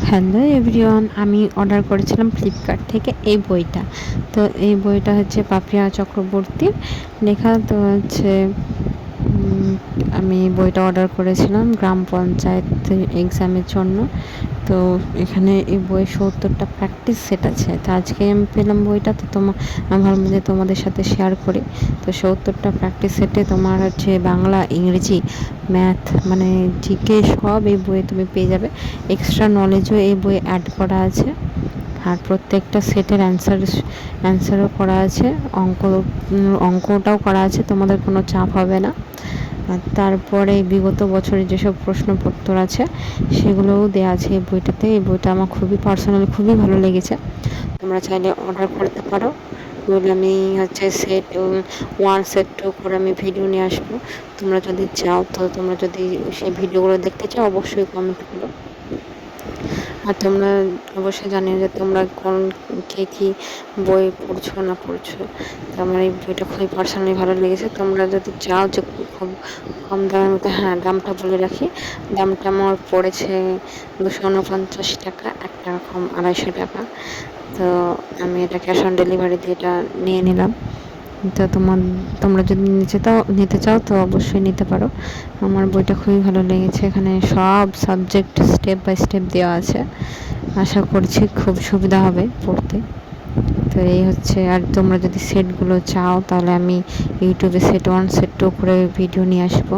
Hello everyone, আমি order করেছিলাম Flipkart থেকে এই বইটা। তো এই বইটা হচ্ছে পাপিয়া চক্রবর্তীর লেখা। তো হচ্ছে আমি বইটা অর্ডার করেছিলাম গ্রাম পঞ্চায়েত এক্সামের জন্য। তো এখানে এই বইয়ে ৭০টা প্র্যাকটিস সেট আছে। তো আজকে আমি পেলাম বইটা, তো আমি ভাবলাম যে তোমাদের সাথে শেয়ার করি। তো ৭০টা প্র্যাকটিস সেটে তোমার হচ্ছে বাংলা, ইংরেজি, ম্যাথ, মানে জিকে সব এই বইয়ে তুমি পেয়ে যাবে। এক্সট্রা নলেজও এই বইয়ে অ্যাড করা আছে। আর প্রত্যেকটা সেটের অ্যান্সারও করা আছে, অঙ্কটাও করা আছে, তোমাদের কোনো চাপ হবে না। আর তারপরে বিগত বছরে যেসব প্রশ্নপত্র আছে সেগুলোও দেওয়া আছে এই বইটাতে। এই বইটা আমার পার্সোনালি খুবই ভালো লেগেছে। তোমরা চাইলে অর্ডার করতে পারো। বলে আমি হচ্ছে সেট 1 সেট 2 করে আমি ভিডিও নিয়ে আসবো। তোমরা যদি চাও, তো তোমরা যদি সেই ভিডিওগুলো দেখতে চাও অবশ্যই কমেন্ট করো। আর তোমরা অবশ্যই জানিও যে তোমরা কে কী বই পড়ছো না পড়ছো। তো আমার এই বইটা খুবই পার্সোনালি ভালো লেগেছে। তোমরা যদি চাও যে খুব কম দামের মধ্যে, হ্যাঁ দামটা বলে রাখি, দামটা আমার পড়েছে 249 টাকা, 1 টাকা কম 250 টাকা। তো আমি এটা ক্যাশ অন ডেলিভারি দিয়ে এটা নিয়ে নিলাম। তো তোমরা যদি নিতে চাও তো অবশ্যই নিতে পারো। আমার বইটা খুবই ভালো লেগেছে। এখানে সব সাবজেক্ট স্টেপ বাই স্টেপ দেওয়া আছে। আশা করছি খুব সুবিধা হবে পড়তে। তো এই হচ্ছে। আর তোমরা যদি সেটগুলো চাও তাহলে আমি ইউটিউবে সেট 1 সেট 2 করে ভিডিও নিয়ে আসবো।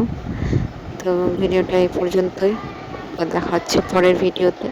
তো ভিডিওটা এই পর্যন্তই, দেখা হচ্ছে পরের ভিডিওতে।